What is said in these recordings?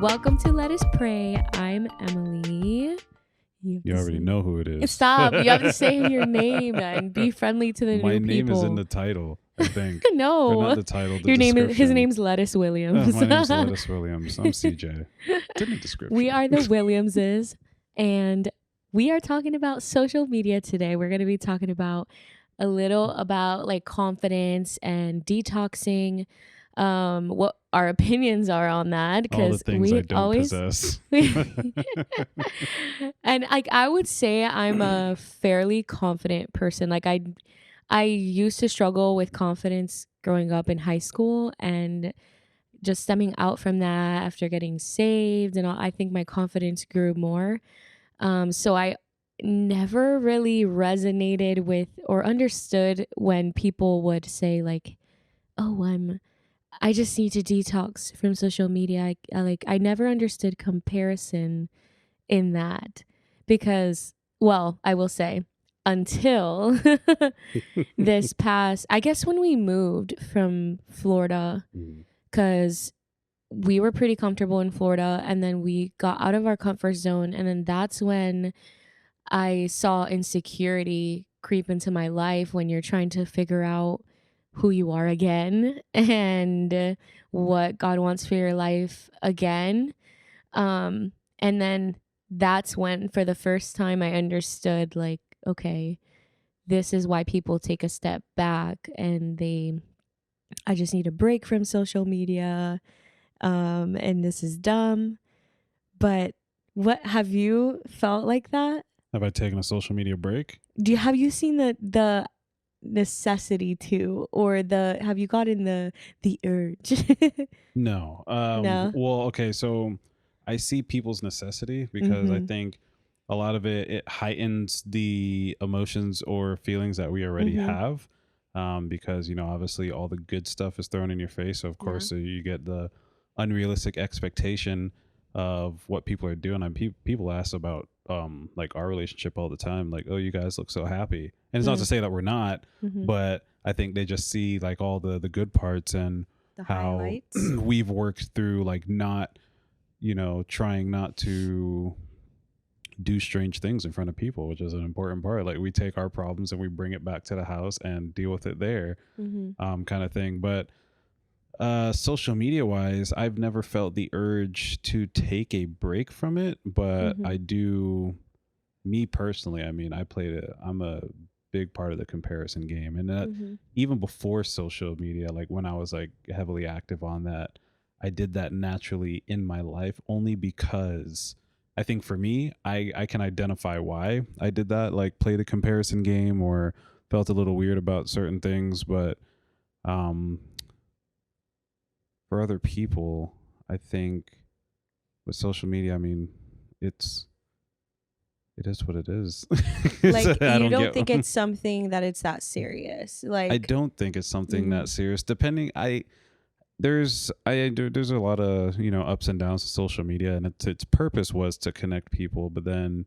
Welcome to Let Us Pray. I'm Emily. You already know who it is. Stop. You have to say your name and be friendly to the My new name people. is in the title, I think. No. Or not the title, the Your name is, his description. name's Lettuce Williams. My name's Lettuce Williams. I'm CJ. It's in the description. We are the Williamses, and we are talking about social media today. We're going to be talking about a little about like confidence and detoxing, what our opinions are on that, all the because things we I don't always possess. and like I would say I'm a fairly confident person. Like I used to struggle with confidence growing up in high school, and just stemming out from that after getting saved and all, I think my confidence grew more. So I never really resonated with or understood when people would say like, "Oh, I just need to detox from social media." I never understood comparison in that because, well, I will say until this past, I guess when we moved from Florida, because we were pretty comfortable in Florida, and then we got out of our comfort zone, and then that's when I saw insecurity creep into my life when you're trying to figure out who you are again and what God wants for your life again. And then that's when, for the first time, I understood like, okay, this is why people take a step back and I just need a break from social media. And this is dumb. But what have you felt like that? Have I taken a social media break? Have you seen the necessity to, or have you gotten the urge? No. No. Well, okay, so I see people's necessity because I Mhm. think a lot of it heightens the emotions or feelings that we already Mhm. have. Because obviously all the good stuff is thrown in your face, so of Yeah. course you get the unrealistic expectation of what people are doing. And people ask about like our relationship all the time, like, "Oh, you guys look so happy," and it's not to say that we're not, Mhm. but I think they just see like all the good parts and The how highlights. we've worked through like not trying not to do strange things in front of people, which is an important part. Like we take our problems and we bring it back to the house and deal with it there, Mhm. kind of thing. But social media wise, I've never felt the urge to take a break from it, but I Mhm. do. Me personally, I mean, I'm a big part of the comparison game, and that Mhm. even before social media, like when I was like heavily active on that, I did that naturally in my life only because I think for me, I can identify why I did that, like played a comparison game or felt a little weird about certain things, but um for other people, I think with social media, I mean, it's it is what it is. Like I you don't don't get. think it's something that it's that serious. I Like don't think it's something mm, that serious. Depending, there's a lot of ups and downs to social media, and its purpose was to connect people. But then,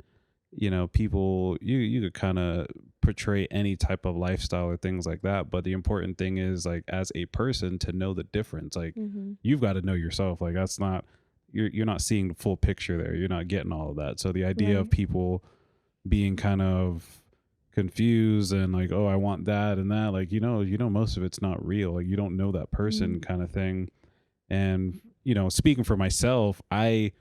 people you could kind of portray any type of lifestyle or things like that. But the important thing is like as a person to know the difference. Like mhm. you've got to know yourself. Like that's not you're not seeing the full picture there. You're not getting all of that. So the idea of Right. people being kind of confused and like, oh, I want that and that, like most of it's not real. Like you don't know that person, Mm. kind of thing. And speaking for myself, I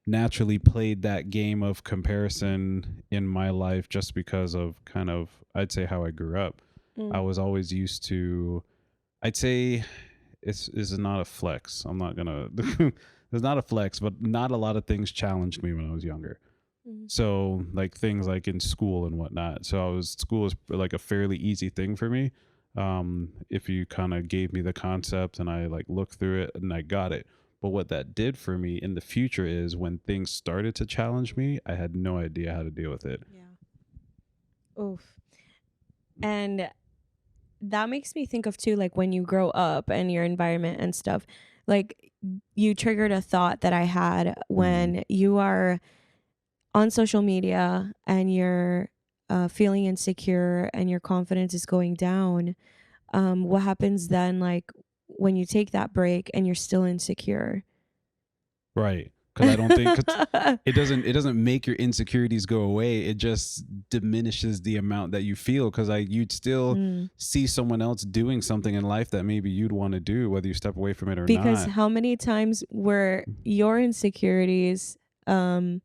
naturally played that game of comparison in my life just because of kind of, I'd say, how I grew up. I Mm. was always used to, I'd say, it's not a flex, I'm not gonna it's not a flex, but not a lot of things challenged me when I was younger. Mhm. So like things like in school and whatnot. So school was like a fairly easy thing for me. If you kind of gave me the concept and I like looked through it and I got it. But what that did for me in the future is when things started to challenge me, I had no idea how to deal with it. Yeah. Oof. And that makes me think of too, like when you grow up and your environment and stuff, like you triggered a thought that I had Mm. when you are on social media and you're feeling insecure and your confidence is going down. What happens then, like when you take that break and you're still insecure? Right. Because I don't think, it doesn't make your insecurities go away. It just diminishes the amount that you feel, because you'd still Mm. see someone else doing something in life that maybe you'd want to do, whether you step away from it or Because not. how many times were your insecurities um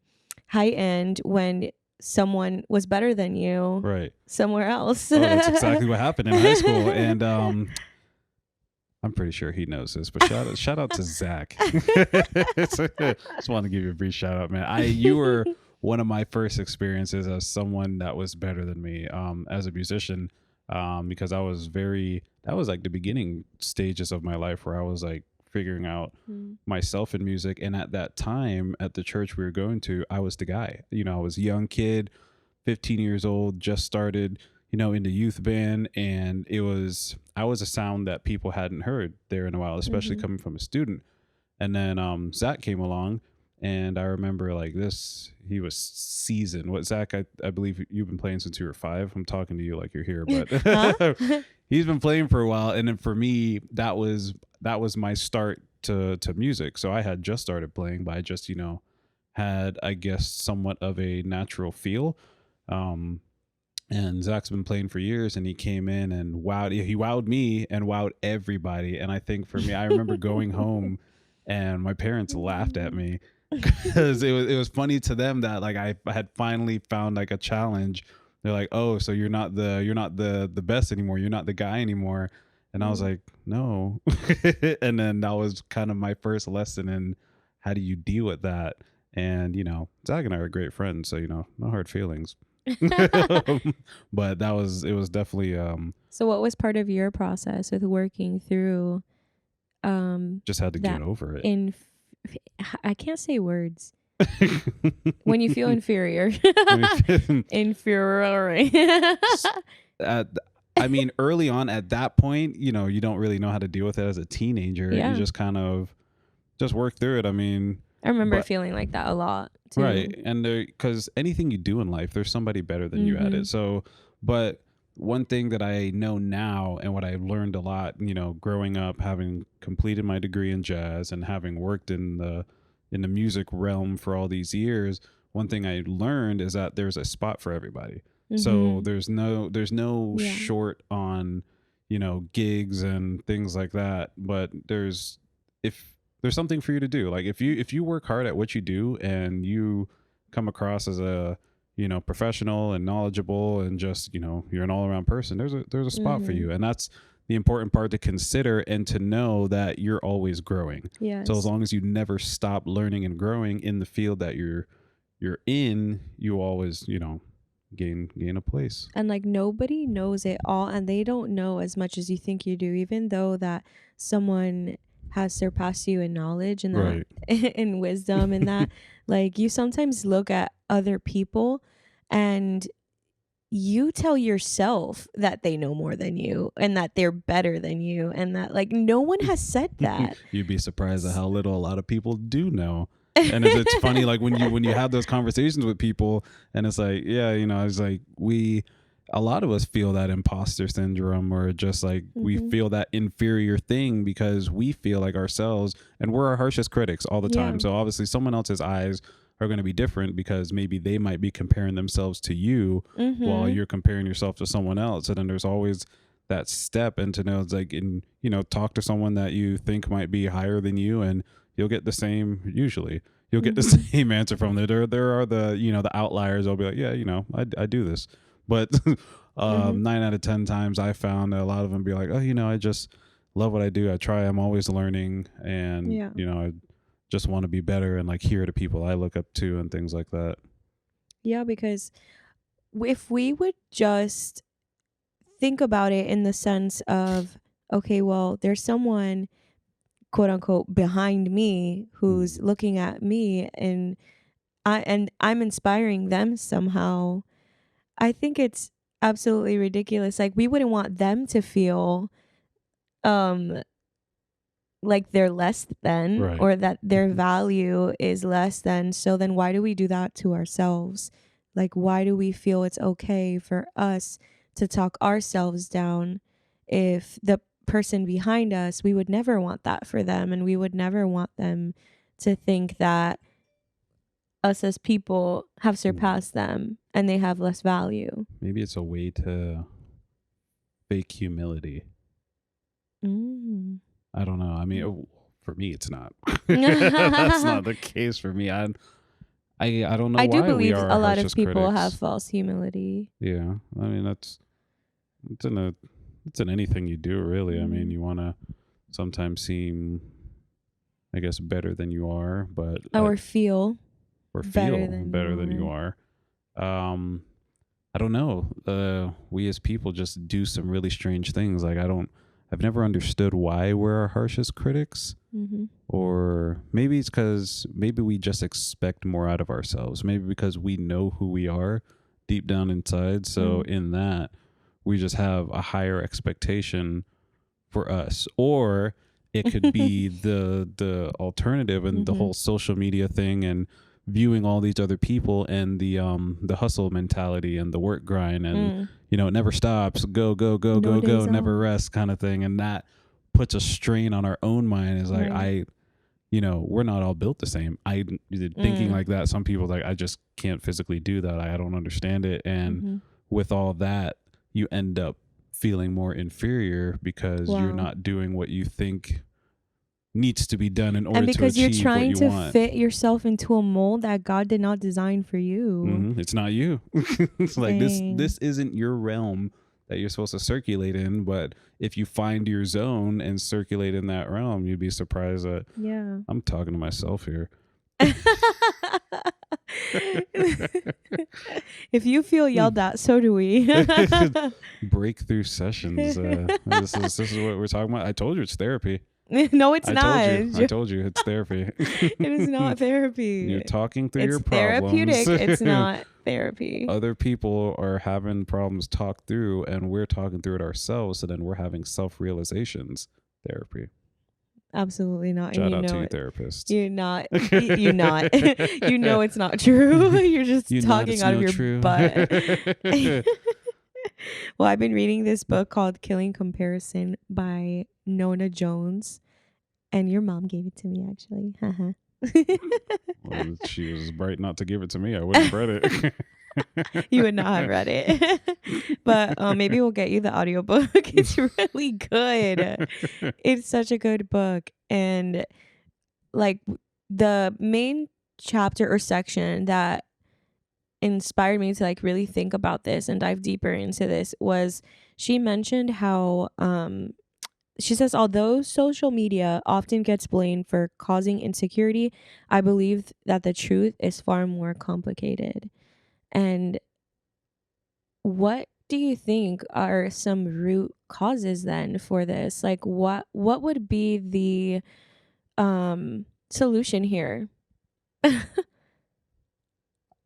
heightened when someone was better than you Right. somewhere else? Oh, that's exactly what happened in high school. And I'm pretty sure he knows this, but shout out to Zach. Just want to give you a brief shout out, man. You were one of my first experiences as someone that was better than me, as a musician, because that was like the beginning stages of my life where I was like figuring out Mm. myself in music. And at that time, at the church we were going to, I was the guy. I was a young kid, 15 years old, just started, in the youth band. And I was a sound that people hadn't heard there in a while, especially Mhm. coming from a student. And then Zach came along, and I remember like this, he was seasoned. What, Zach, I believe you've been playing since you were 5. I'm talking to you like you're here, but Huh? he's been playing for a while. And then for me, that was my start to music. So I had just started playing, but I just, had, I guess, somewhat of a natural feel. Um, and Zach's been playing for years, and he came in and he wowed me and wowed everybody. And I think for me, I remember going home and my parents laughed at me because it was funny to them that like I had finally found like a challenge. They're like, "Oh, so you're not the best anymore. You're not the guy anymore." And I was Mm. like, "No." And then that was kind of my first lesson in how do you deal with that. And Zach and I are great friends, so no hard feelings. But it was definitely So what was part of your process with working through just had to get that over it. in I can't say words. When you feel inferior. When it- Inferior. s- at, I mean, early on at that point, you don't really know how to deal with it as a teenager. You Yeah. just kind of just work through it. I mean, I remember but feeling like that a lot too. right. And because anything you do in life, there's somebody better than you at it. Mhm. So, but one thing that I know now and what I've learned a lot, growing up, having completed my degree in jazz and having worked in the music realm for all these years, one thing I learned is that there's a spot for everybody. So Mhm. there's no Yeah. short on, gigs and things like that. But if there's something for you to do. Like if you work hard at what you do and you come across as a professional and knowledgeable and just you're an all around person, there's a spot for Mhm. you. And that's the important part to consider and to know that you're always growing. So as Yes. long as you never stop learning and growing in the field that you're in, you always gain a place. And like nobody knows it all and they don't know as much as you think you do, even though that someone has surpassed you in knowledge and that Right. in wisdom and that like you sometimes look at other people and you tell yourself that they know more than you and that they're better than you and that like no one has said that. You'd be surprised at how little a lot of people do know. And it's funny, like when you have those conversations with people, and it's like, yeah, it's like a lot of us feel that imposter syndrome, or just like we Mhm. feel that inferior thing because we feel like ourselves, and we're our harshest critics all the Yeah. time. So obviously, someone else's eyes are going to be different because maybe they might be comparing themselves to you while Mhm. you're comparing yourself to someone else. And then there's always that step, and to know it's like, talk to someone that you think might be higher than you, and you'll get the same. Usually you'll get the Mhm. same answer from there. There are the outliers. I'll be like, yeah, I do this, but Mhm. 9 out of 10 times I found that a lot of them be like, oh, I just love what I do. I try. I'm always learning, and Yeah. I just want to be better and like hear to people I look up to and things like that. Yeah, because if we would just think about it in the sense of, okay, well, there's someone quote unquote behind me who's Mm. looking at me and I'm inspiring them somehow. I think it's absolutely ridiculous. Like we wouldn't want them to feel um like they're less than Right. or that their value is less than. So then why do we do that to ourselves? Like why do we feel it's okay for us to talk ourselves down if the person behind us, we would never want that for them and we would never want them to think that us as people have Mm, surpassed them and they have less value. maybe it's a way to fake humility. Mm. I don't know. I mean, for me, it's not. That's not the case for me. I don't know I do why we believe are a our lot of harshest people have critics. false humility. Yeah, I mean it's in a it's in anything you do, really. I mean, Mm. you want to sometimes seem, I guess, better than you are, but Or feel or better feel than better than you you are. Um, I don't know. We as people just do some really strange things. Like I've never understood why we're our harshest critics. are. Mm-hmm. Or maybe it's because maybe we just expect more out of ourselves. Maybe because we know who we are deep down inside. So Mm. in that, we just have a higher expectation for us. Or it could be the alternative and the Mm-hmm. whole social media thing and viewing all these other people and the hustle mentality and the work grind and Mm. it never stops, go No days never off. rest kind of thing, and that puts a strain on our own mind. Is like Right. we're not all built the same. Thinking Mm. like that, some people like I just can't physically do that. I don't understand it, and Mm-hmm. with all that, you end up feeling more inferior because you're Wow. not doing what you think needs to be done in And order to because you're achieve what trying you to want. fit yourself into a mold that God did not design for you. It's not you. It's like this Dang. this isn't your realm that you're supposed to circulate in, but if you find your zone and circulate in that realm, you'd be surprised that Yeah. I'm talking to myself here. If you feel yelled at, so do we. Breakthrough sessions. This is what we're talking about. I told you it's therapy. No, it's I not. told you it's therapy. It is not therapy. You're talking through It's your problems. therapeutic. It's not therapy. Other people are having problems talked through, and we're talking through it ourselves. So then we're having self realizations. Therapy. Absolutely not. And Shout you out to know you, it. therapists. You're not. You not. You know it's not true. You're just You know talking it's out of no your true. butt. Well, I've been reading this book called Killing Comparison by Nona Jones, and your mom gave it to me actually. Well, she was bright not to give it to me. I wouldn't have read it. You would not have read it. But maybe we'll get you the audiobook. It's really good. It's such a good book. And like the main chapter or section that inspired me to like really think about this and dive deeper into this was she mentioned how she says, although social media often gets blamed for causing insecurity, I believe that the truth is far more complicated. And what do you think are some root causes then for this? Like what would be the solution here?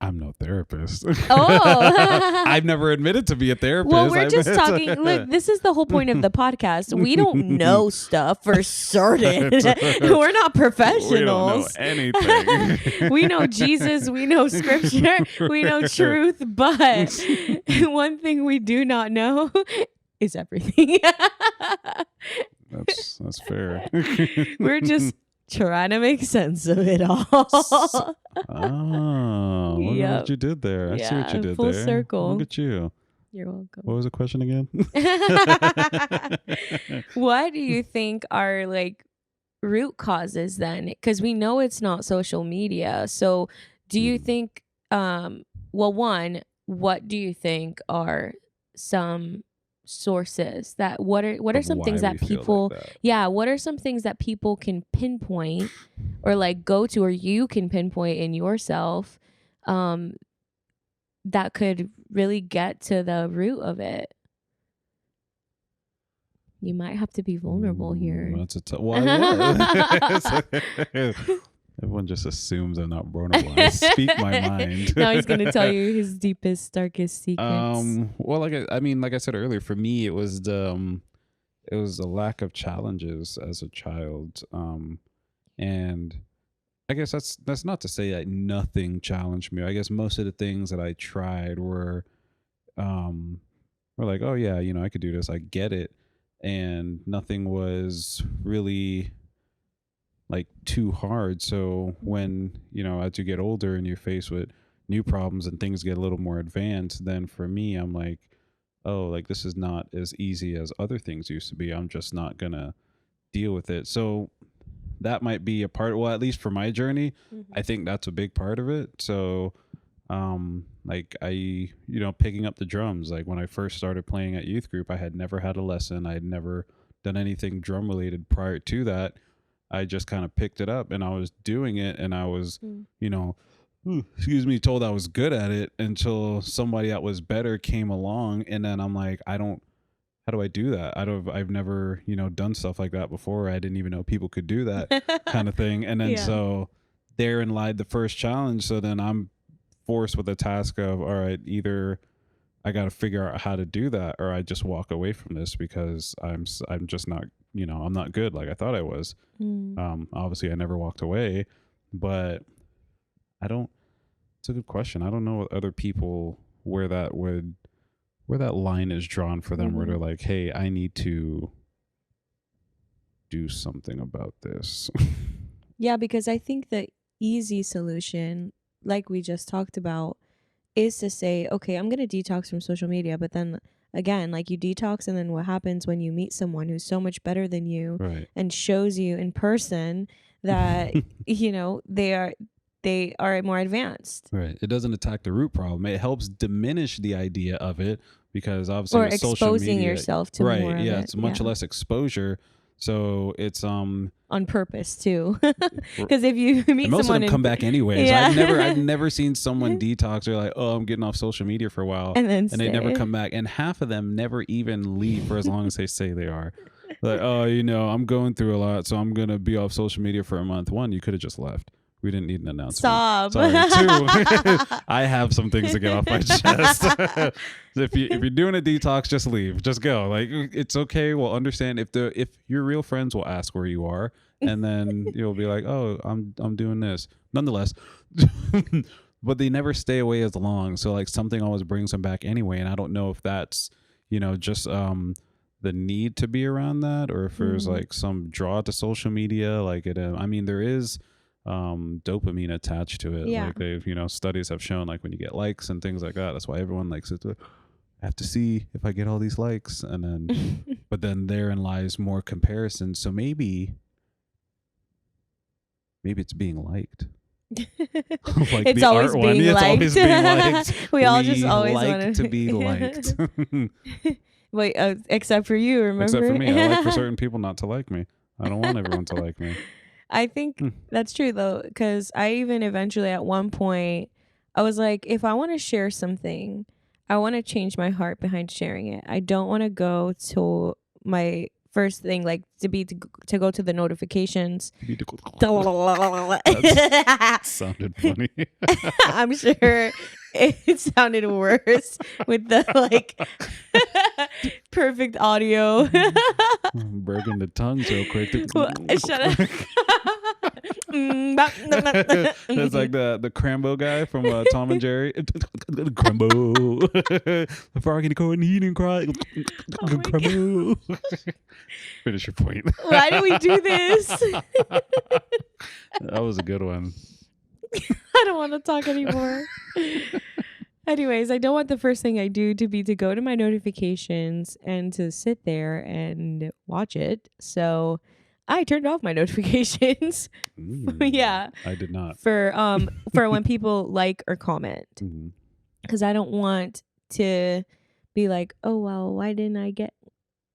I'm no therapist. Oh. I've never admitted to be a therapist. Well, we're just talking. Look, this is the whole point of the podcast. We don't know stuff for certain. We're not professionals. We don't know anything. We know Jesus. We know scripture. We know truth. But one thing we do not know is everything. That's fair. We're just trying to make sense of it all. Oh, look at what you did there. I see what you did full there. circle. Look at you. You're welcome. What was the question again? What do you think are like root causes then? Because we know it's not social media. So do you think well, one, what do you think are some sources that what are Of some things why that we feel like people that. what are some things that people can pinpoint or like go to or you can pinpoint in yourself that could really get to the root of it? You might have to be vulnerable here. That's a well, I was. Everyone just assumes I'm not vulnerable. I speak my mind. Now he's gonna tell you his deepest, darkest secrets. Well, like I said earlier, for me, it was the lack of challenges as a child. And I guess that's not to say that nothing challenged me. I guess most of the things that I tried were like, oh yeah, I could do this. I get it. And nothing was really like too hard. So when, you know, as you get older and you're faced with new problems and things get a little more advanced, then for me, I'm like, oh, like this is not as easy as other things used to be. I'm just not gonna deal with it. So that might be a part, well, at least for my journey, I Mhm. think that's a big part of it. So like I, you know, picking up the drums, like when I first started playing at youth group, I had never had a lesson. I had never done anything drum related prior to that. I just kind of picked it up and I was doing it, and I was, Mm. you know, excuse me, told I was good at it until somebody that was better came along. And then I'm like, I don't, how do I do that? I've never, you know, done stuff like that before. I didn't even know people could do that kind of thing. And then Yeah. so therein lied the first challenge. So then I'm forced with the task of, all right, either I got to figure out how to do that, or I just walk away from this because I'm just not, you know, I'm not good like I thought I was. Mm. Obviously I never walked away, but I don't, it's a good question. I don't know what other people, where that line is drawn for them, where Mhm. they're like, hey, I need to do something about this. Yeah, because I think the easy solution, like we just talked about, is to say, okay, I'm going to detox from social media. But then again, like you detox, and then what happens when you meet someone who's so much better than you Right. and shows you in person that, you know, they are more advanced, Right. It doesn't attack the root problem. It helps diminish the idea of it because obviously or with social exposing media, yourself to right, more of yeah, it. it's much Yeah. less exposure. So it's On purpose too. r- Because if you and meet most of someone them in, come back anyways. I've yeah. never seen someone detox or like, oh, I'm getting off social media for a while, And then and they never stay. come back. And half of them never even leave for as long as they say they are. Like, oh, you know, I'm going through a lot, so I'm gonna be off social media for a month. One, you could have just left. We didn't need an announcement. Stop. Sorry. Two, I have some things to get off my chest. If you're doing a detox, just leave. Just go. Like it's okay. We'll understand if your real friends will ask where you are, and then you'll be like, oh, I'm doing this. Nonetheless, but they never stay away as long. So like something always brings them back anyway. And I don't know if that's, you know, just the need to be around that, or if there's Mhm. like some draw to social media. Like it, I mean, there is dopamine attached to it. Yeah. Like they've, you know, studies have shown like when you get likes and things like that, that's why everyone likes it. To have to see if I get all these likes, and then but then therein lies more comparison. So maybe it's being liked. Like It's the art always one, being yeah, it's liked. always being liked. We all just We always like want to be liked. to. Wait, except for you, Except for remember? me, I like for certain people not to like me. I don't want everyone to like me. I think Hmm. that's true though, because I even eventually at one point I was like, if I want to share something, I want to change my heart behind sharing it. I don't want to go to my first thing, like to go to the notifications. You need to that sounded funny. I'm sure it sounded worse with the like perfect audio. Broken the tongues real quick. Well, shut up. That's like the Crambo guy from Tom and Jerry. Crambo. The frog in the corn, he didn't cry. Oh my God. Crambo. Finish your point. Why do we do this? That was a good one. I don't want to talk anymore. Anyways, I don't want the first thing I do to be to go to my notifications and to sit there and watch it. So I turned off my notifications. Yeah. I did not. For when people like or comment. Mhm. Because I don't want to be like, oh well, why didn't I get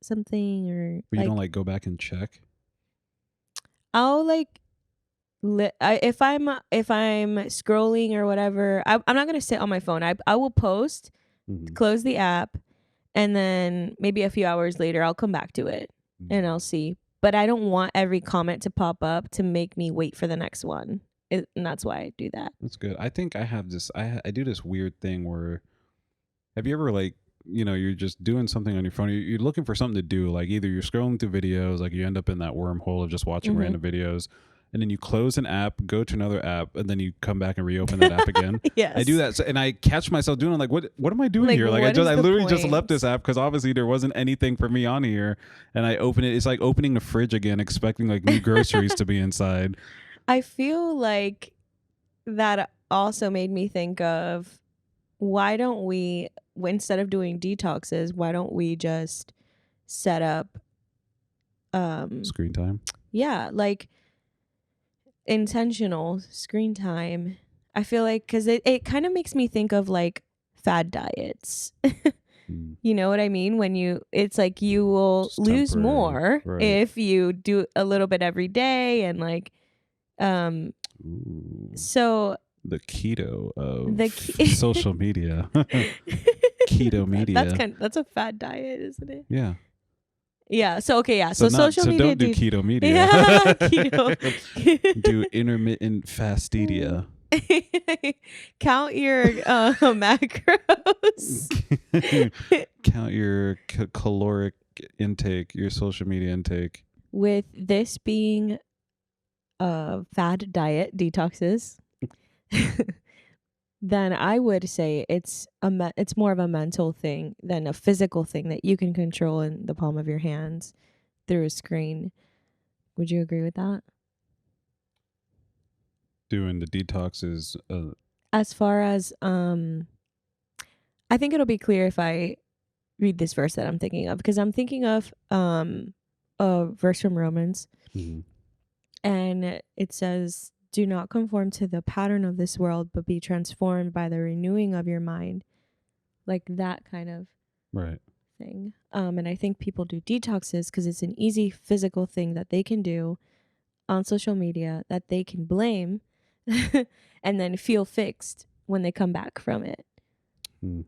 something, or But you like don't like go back and check? I'll like if I'm scrolling or whatever, I'm not gonna sit on my phone. I will post, Mhm. close the app, and then maybe a few hours later I'll come back to it and Mhm. I'll see. But I don't want every comment to pop up to make me wait for the next one. And that's why I do that. That's good. I think I have this. I do this weird thing where, have you ever like, you know, you're just doing something on your phone. You're looking for something to do. Like either you're scrolling through videos, like you end up in that wormhole of just watching Mhm. random videos, and then you close an app, go to another app, and then you come back and reopen that app again. Yes. I do that, and I catch myself doing it. Like, what am I doing here? Like, I literally just left this app because obviously there wasn't anything for me on here, and I open it. It's like opening the fridge again, expecting like new groceries to be inside. I feel like that also made me think of, why don't we, instead of doing detoxes, why don't we just set up Screen time. Yeah, like intentional screen time. I feel like, because it kind of makes me think of like fad diets. You know what I mean? When it's like you will It's lose temporary, more right. if you do a little bit every day, and like Ooh. so The keto of The social media. Keto media. That's a fad diet, isn't it? Yeah. Yeah. So okay. Yeah. So social so media. don't do keto media. Yeah. Keto. Do intermittent fastidia. Count your macros. Count your caloric intake, your social media intake. With this being fad diet detoxes, then I would say it's more of a mental thing than a physical thing that you can control in the palm of your hands through a screen. Would you agree with that? Doing the detoxes. As far as I think it'll be clear if I read this verse that I'm thinking of, because I'm thinking of a verse from Romans, and it says, "Do not conform to the pattern of this world, but be transformed by the renewing of your mind." Like that kind of Right. thing. And I think people do detoxes because it's an easy physical thing that they can do on social media that they can blame and then feel fixed when they come back from it. And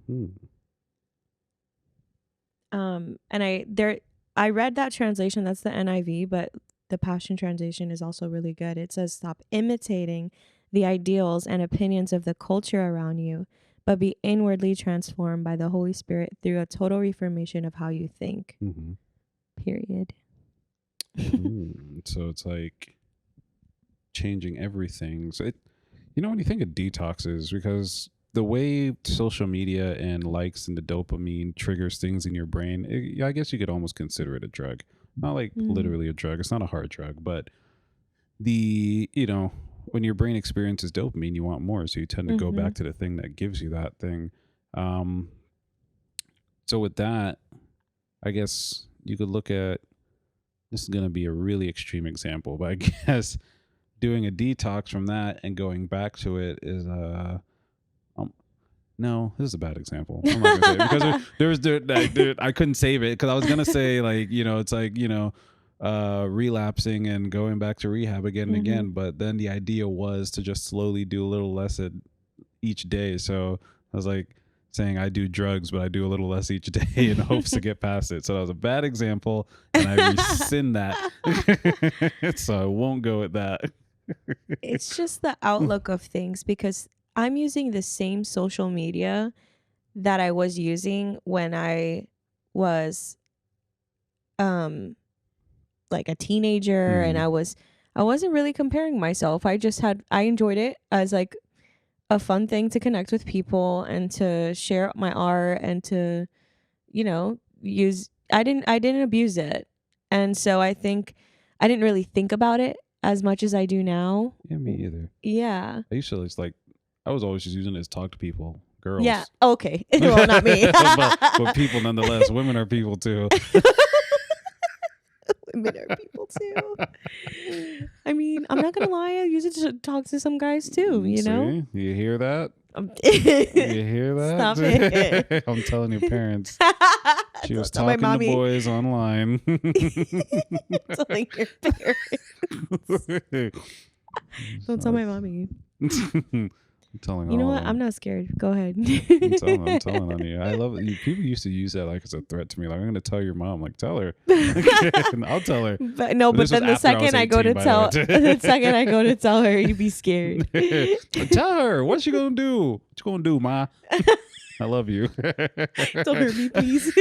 I read that translation, that's the NIV, but the Passion Translation is also really good. It says, "Stop imitating the ideals and opinions of the culture around you, but be inwardly transformed by the Holy Spirit through a total reformation of how you think." Period. So it's like changing everything. So when you think of detoxes, because the way social media and likes and the dopamine triggers things in your brain, I guess you could almost consider it a drug. Not like literally a drug. It's not a hard drug, but when your brain experiences dopamine, you want more. So you tend to go back to the thing that gives you that thing. So with that, I guess you could look at, this is going to be a really extreme example, but I guess doing a detox from that and going back to it is no, this is a bad example. I'm not gonna say it because I couldn't save it, because I was gonna say it's like relapsing and going back to rehab again and again, but then the idea was to just slowly do a little less each day. So I was like saying I do drugs, but I do a little less each day in hopes to get past it. So that was a bad example, and I rescind that. So I won't go with that. It's just the outlook of things, because I'm using the same social media that I was using when I was like a teenager, and I wasn't really comparing myself. I enjoyed it as like a fun thing to connect with people and to share my art and to use. I didn't abuse it, and so I think I didn't really think about it as much as I do now. Yeah, me either. Yeah. I used to I was always just using it to talk to people, girls. Yeah. Okay. Well, not me. but people nonetheless. Women are people too. Women are people too. I mean, I'm not gonna lie. I use it to talk to some guys too. You know. You hear that? You hear that? Stop it. I'm telling your parents. She was Tell my talking to mommy. boys online. Telling your parents. Don't tell my mommy. I'm telling You know all what? of them. I'm not scared. Go ahead. I'm telling on you. I love it. People used to use that like as a threat to me. Like, I'm going to tell your mom. Like, tell her. And I'll tell her. But no. But This was then the after I was second I go 18, to by tell, the way. the second I go to tell her, you be scared. Tell her. What's she going to do? What you going to do, ma? I love you. Don't hurt me, please.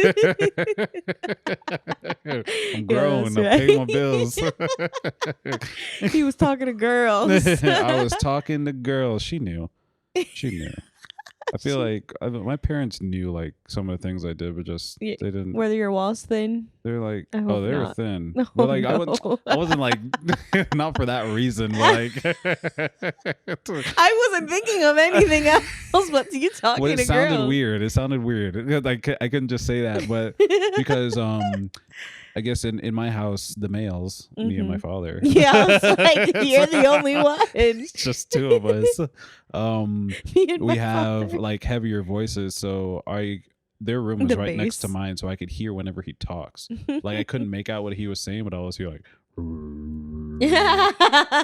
I'm Yeah, grown. that's I'm paying my right. bills. He was talking to girls. I was talking to girls. She knew. She knew. I feel like my parents knew like some of the things I did, but just Yeah, they didn't. were your walls thin? They're like, I oh, hope they were not. thin. Oh, But like, no. I wasn't like, not for that reason. But like, I wasn't thinking of anything else but you talking well, it to sounded girls. weird. It sounded weird. Like I couldn't just say that, but because I guess in my house, the males, me and my father. Yeah, I was like, you're the only one. It's just two of us. Me and my We have father. like heavier voices, so their room was The right next to bass. mine, so I could hear whenever he talks. Like I couldn't make out what he was saying, but I was hear like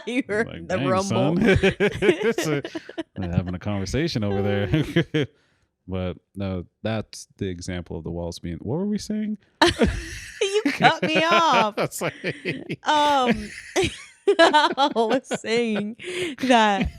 You heard like, the "Dang, rumble. son." They're having a conversation over there. But no, that's the example of the walls being. What were we saying? You cut me off. That's like- I was saying that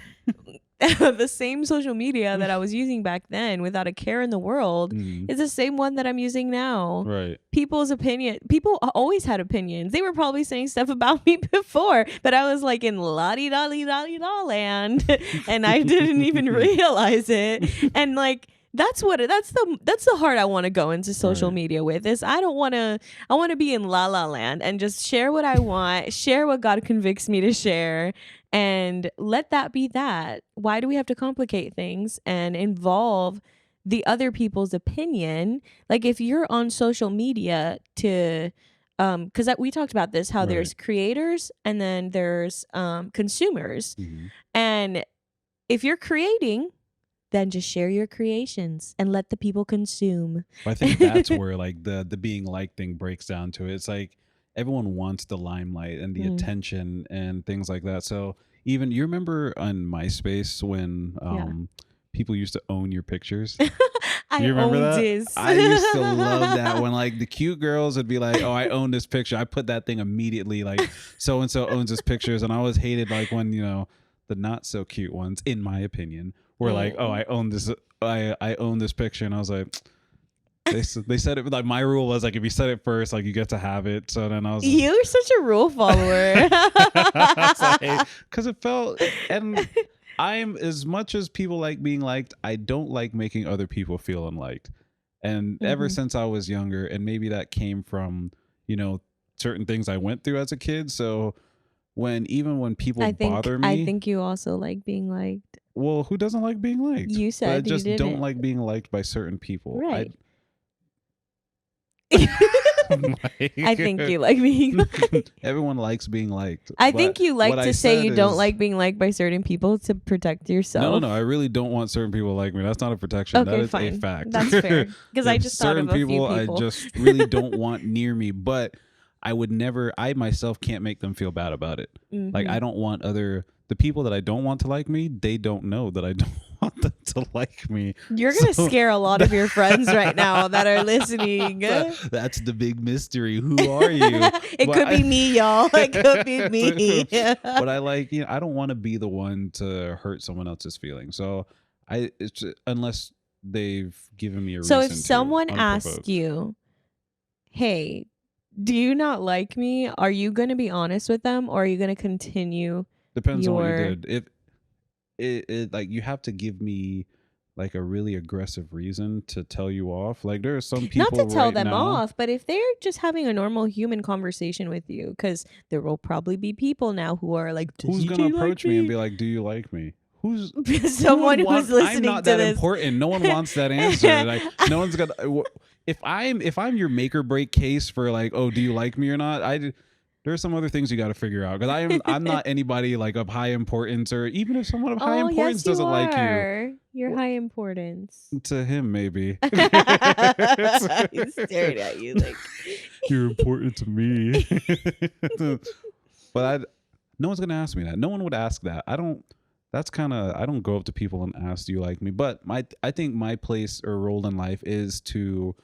the same social media that I was using back then without a care in the world Mhm. is the same one that I'm using now. Right. People's opinion, people always had opinions. They were probably saying stuff about me before, but I was like in la-di-da-li-da-li-da land and I didn't even realize it. And like that's the heart I want to go into social Right. media with is I want to be in la la land and just share what I want, share what God convicts me to share, and let that be that. Why do we have to complicate things and involve the other people's opinion? Like if you're on social media to because we talked about this, how there's Right. creators and then there's consumers. Mhm. And if you're creating, then just share your creations and let the people consume. I think that's where like the being like thing breaks down to it. It's like everyone wants the limelight and the Mm. attention and things like that. So even you remember on MySpace when Yeah. people used to own your pictures? I You remember owned that? this. I used to love that when like the cute girls would be like, "Oh, I own this picture." I put that thing immediately like so and so owns this pictures, and I always hated like when the not so cute ones, in my opinion, were like, "Oh, I own this. I own this picture," and I was like. They said it like my rule was like if you said it first like you get to have it. So then I was You're such a rule follower. because it felt and I'm as much as people like being liked, I don't like making other people feel unliked. And ever Mhm. since I was younger, and maybe that came from certain things I went through as a kid. So even when people bother me, I think you also like being liked. well, who doesn't like being liked? You But I said you just don't didn't. like being liked by certain people. Right. Like- I think you like being liked. Everyone likes being liked. I but think you like what I to say said you don't is- like being liked by certain people to protect yourself. No. I really don't want certain people to like me. That's not a protection. Okay, that is fine. a fact. That's fair. Because I If just thought certain of a few people. I just really don't want near me. But I would never. I myself can't make them feel bad about it. Like Mhm. I don't want the people that I don't want to like me. They don't know that I don't want them to like me. You're gonna So- scare a lot of your friends right now that are listening. That's the big mystery. Who are you? It But could I- be me, y'all. It could be me. But I like, I don't want to be the one to hurt someone else's feelings. So it's unless they've given me a reason. So if to, someone asks unprovoked. you, "Hey, do you not like me?" Are you going to be honest with them, or are you going to continue? Depends on what you your- did. If it like you have to give me like a really aggressive reason to tell you off. Like there are some people Not to tell right them now- off, but if they're just having a normal human conversation with you, because there will probably be people now who are like, Who's "Does gonna he like approach me and be like, "Do you like me?" Who's someone who would who's want- listening I'm not to that this?" important. No one wants that answer. Like no one's gonna. If I'm your make or break case for like, oh, do you like me or not? There's some other things you got to figure out because I'm not anybody like of high importance, or even if someone of high Oh, importance yes, doesn't you like you, are. You're high importance. to him maybe. He's staring at you like. You're important to me. But no one's gonna ask me that. No one would ask that. I don't go up to people and ask, do you like me? But I think my place or role in life is to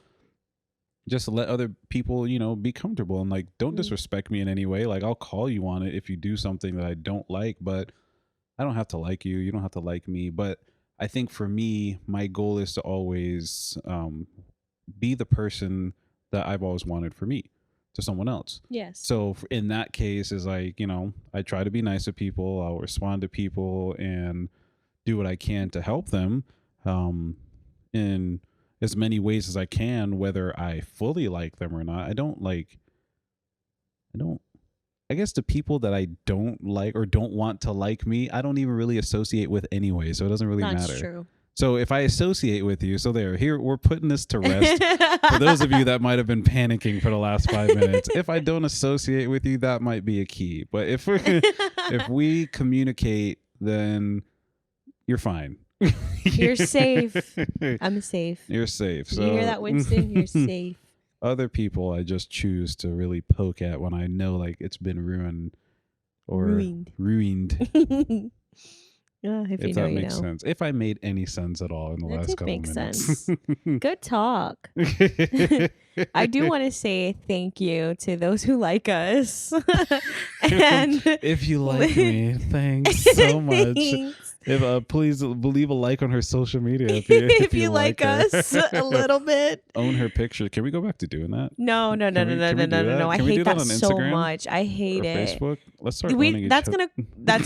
just let other people, be comfortable and like don't Mm. disrespect me in any way. Like I'll call you on it if you do something that I don't like, but I don't have to like you. You don't have to like me. But I think for me, my goal is to always be the person that I've always wanted for me to someone else. Yes. So in that case, is like, I try to be nice to people. I'll respond to people and do what I can to help them in as many ways as I can, whether I fully like them or not. I guess the people that I don't like or don't want to like me, I don't even really associate with anyway. So it doesn't really That's matter. true. So if I associate with you, here, we're putting this to rest. For those of you that might have been panicking for the last 5 minutes, if I don't associate with you, that might be a key. But if we communicate, then you're fine. You're safe. I'm safe. You're safe. So You hear that, Winston? You're safe. other people I just choose to really poke at when I know like it's been ruined or ruined. If that makes sense. If I made any sense at all in the last couple makes minutes. Good talk. I do want to say thank you to those who like us. And if you like me, thanks so much. Thanks. If please leave a like on her social media if you like like her. us a little bit. Own her picture. Can we go back to doing that? No. I Can we do hate that that on so Instagram much. I hate or it. Facebook? Let's start owning each That's other.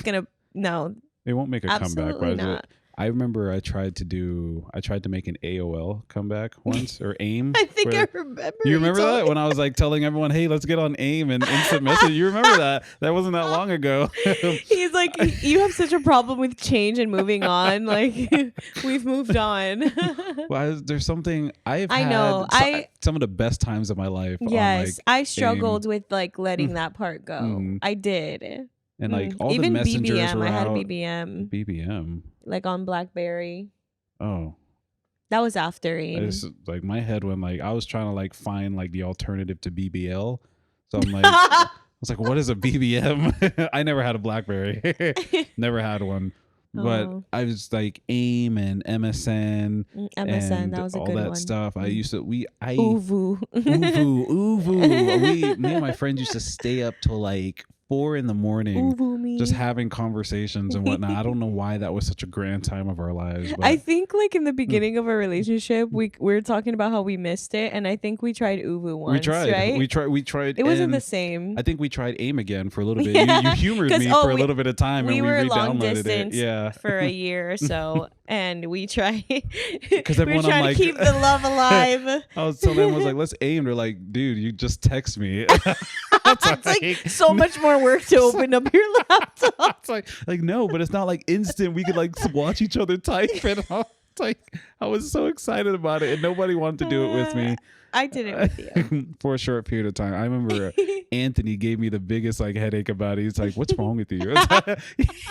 gonna no. It won't make a comeback, Absolutely but not. I remember I tried to make an AOL comeback once or AIM. I think where- I remember. You remember told that me. when I was like telling everyone, "Hey, let's get on AIM and instant message." You remember that? That wasn't that long ago. He's like, you have such a problem with change and moving on. Like, we've moved on. Well, there's something I've I had know. some of the best times of my life. Yes, on, I struggled with like letting that part go. Mm. I did. and like all Even the messengers BBM, were I had a out. BBM BBM. like on BlackBerry. Oh, That was after I AIM. just, like my head went like I was trying to like find like the alternative to BBL. So I'm like, I was like, what is a BBM? I never had a BlackBerry. Never had one. But Oh. I was like AIM and MSN MSN, and that was a all good that one. stuff. I used to Uvu. Uvu. Me and my friends used to stay up till like 4 a.m. Uvu me. just having conversations and whatnot. I don't know why that was such a grand time of our lives. But I think like in the beginning of our relationship, we were talking about how we missed it, and I think we tried Uvu once. we tried. Right? We tried. It wasn't and the same. I think we tried AIM again for a little bit. Yeah. You humored 'Cause, me oh, for a we- little bit of time, we and we were long re-downloaded distance it. Yeah. for a year or so, and we tried. we were everyone, I'm trying like- to keep the love alive. I was telling them, I was like, let's AIM. They're like, dude, you just text me. It's like so much more work to open up your laptop. It's like no, but it's not like instant. We could like watch each other type, and it's like I was so excited about it, and nobody wanted to do it with me I did it with you. for a short period of time. I remember Anthony gave me the biggest like headache about it. He's like, "What's wrong with you?"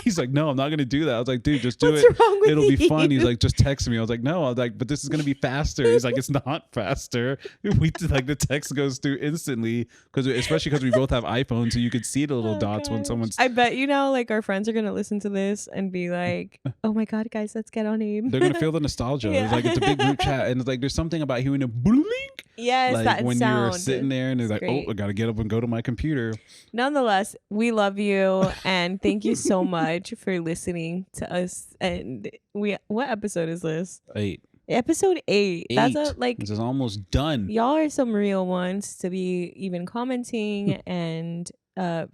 He's like, "No, I'm not gonna do that." I was like, "Dude, just do What's it. wrong with It'll be you? fun." He's like, "Just text me." I was like, "No," I was like, "But this is gonna be faster." He's like, "It's not faster." We like the text goes through instantly especially because we both have iPhones, so you could see the little Oh, dots when gosh. someone's. I bet you know, like our friends are gonna listen to this and be like, "Oh my god, guys, let's get on AIM." They're gonna feel the nostalgia. It's like it's a big group chat, and it's like there's something about hearing a blink. Yes, Like that when sound. you're sitting there and it's like, great. oh, I gotta get up and go to my computer. Nonetheless, we love you and thank you so much for listening to us. And what episode is this? 8. Episode 8. That's a like This is almost done. y'all are some real ones to be even commenting and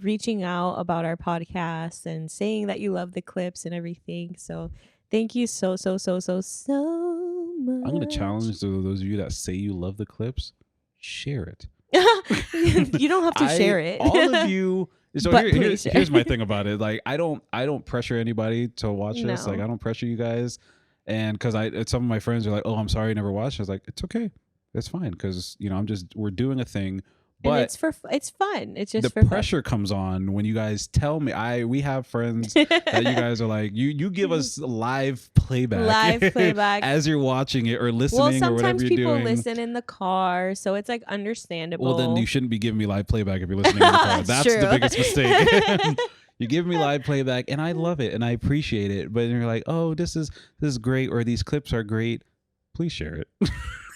reaching out about our podcast and saying that you love the clips and everything. So thank you so much. I'm gonna challenge those of you that say you love the clips, share it. You don't have to share it. All of you. So But please share. here's my thing about it. Like I don't pressure anybody to watch this. No. Like I don't pressure you guys. And because some of my friends are like, oh, I'm sorry, I never watched. I was like, it's okay, it's fine, because we're doing a thing. And But it's fun. It's just the for pressure comes on when you guys tell me. We have friends that you guys are like, you give us live playback, Live playback. as you're watching it or listening Well, or whatever sometimes you're people doing. listen in the car, so it's like understandable. Well, then you shouldn't be giving me live playback if you're listening in the car. That's True. the biggest mistake. You give me live playback, and I love it and I appreciate it. But you're like, oh, this is great, or these clips are great. Please share it.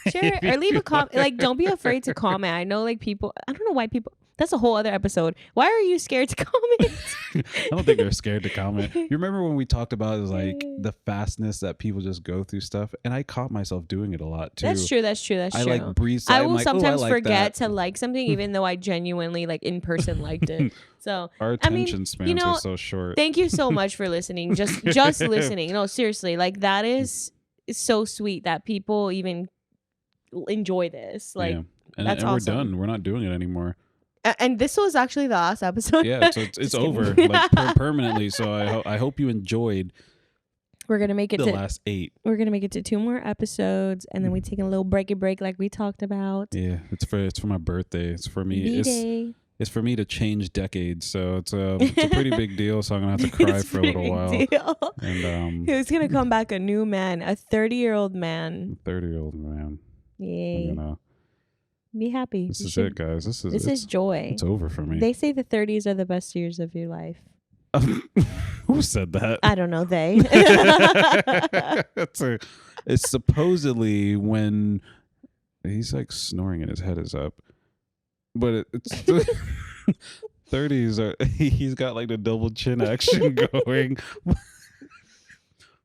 Share it or leave a comment. Like, don't be afraid to comment. I know, like, people. I don't know why people. That's a whole other episode. Why are you scared to comment? I don't think they're scared to comment. You remember when we talked about like the fastness that people just go through stuff, and I caught myself doing it a lot too. That's true. That's true. I like breeze. I I'm will like, "Oh, I sometimes like forget that." to like something, even though I genuinely like in person liked it. So Our attention spans are so short. thank you so much for listening. Just listening. No, seriously, like that is so sweet that people even enjoy this. Like, yeah. that's and we're awesome. done. We're not doing it anymore. And this was actually the last episode. Yeah, so it's Just over kidding. like permanently. So I hope you enjoyed We're gonna make it the to last 8. we're gonna make it to 2 more episodes, and then we take a little break like we talked about. Yeah, it's for my birthday. It's for me. B-Day. It's for me to change decades. So it's a pretty big deal. So I'm gonna have to cry It's for a little while. deal. And He was gonna come back a new man, a 30-year-old man. 30-year-old man. Yay! I'm gonna, Be happy. this You is should- it, guys. This is This is joy. It's over for me. They say the 30s are the best years of your life. Who said that? I don't know. They. It's supposedly when he's like snoring and his head is up, but it's 30s are. He's got like the double chin action going.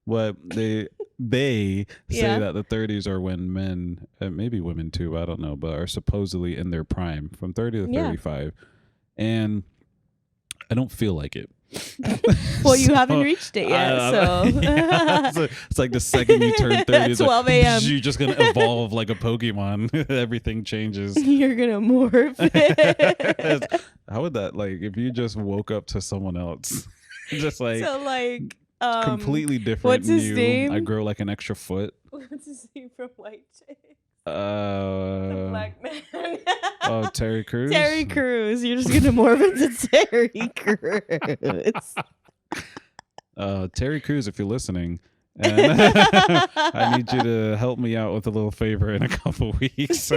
But they say Yeah. that the 30s are when men, maybe women too, I don't know, but are supposedly in their prime from 30 to Yeah. 35, and I don't feel like it. Well, you So, haven't reached it yet, so. yeah, it's like the second you turn 30, it's 12 like, a.m. you're just gonna evolve like a Pokemon. Everything changes. You're gonna morph. How would that, like, if you just woke up to someone else, just like So like completely different? what's his new, name? I grow like an extra foot. What's his name from White Chicks? The Uh, black man. oh, Terry Crews. Terry Crews. You're just gonna morph into Terry Crews. Terry Crews, if you're listening, and I need you to help me out with a little favor in a couple weeks.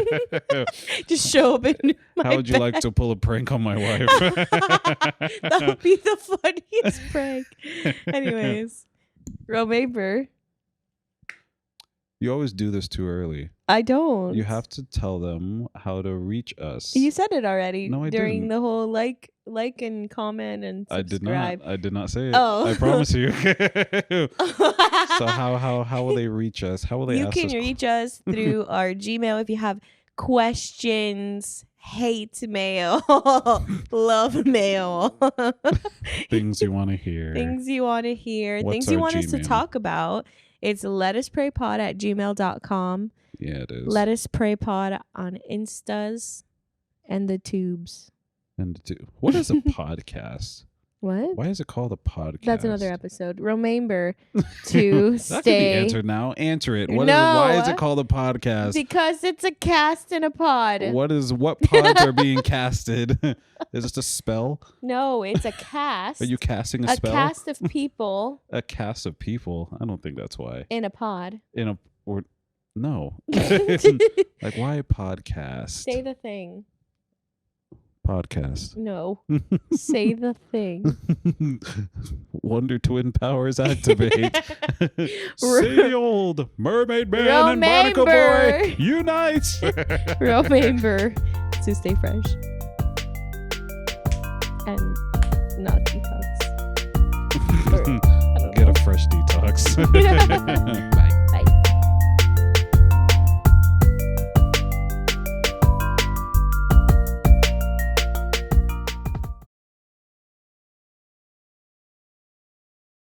Just show up in my How would you like bed. to pull a prank on my wife? That would be the funniest prank. Anyways, remember, You always do this too early. I don't. You have to tell them how to reach us. You said it already No, I during didn't. the whole like and comment and I did subscribe. not. I did not say it. Oh. I promise you. So how will they reach us? How will they You ask can us? reach us through our Gmail if you have questions, hate mail, love mail, Things you want to hear. things you want to hear, What's things you our want us to Gmail? talk about. It's letuspraypod@gmail.com. Yeah, it is. Let us pray pod on Instas and the tubes. And what is a podcast? What? Why is it called a podcast? That's another episode. Remember to That could be stay answered now. Answer it. Why No. is it called a podcast? because it's a cast and a pod. What pods are being casted? Is this a spell? No, it's a cast. Are you casting a a spell? cast of people A cast of people. I don't think that's why. in a pod. No. Like, why a podcast? Say the thing. Podcast. No. Say the thing. Wonder Twin powers activate. Say the old Mermaid Man and Barnacle Boy Remember. unite. Remember to stay fresh and not detox. Or, I don't Get know. a fresh detox. Bye.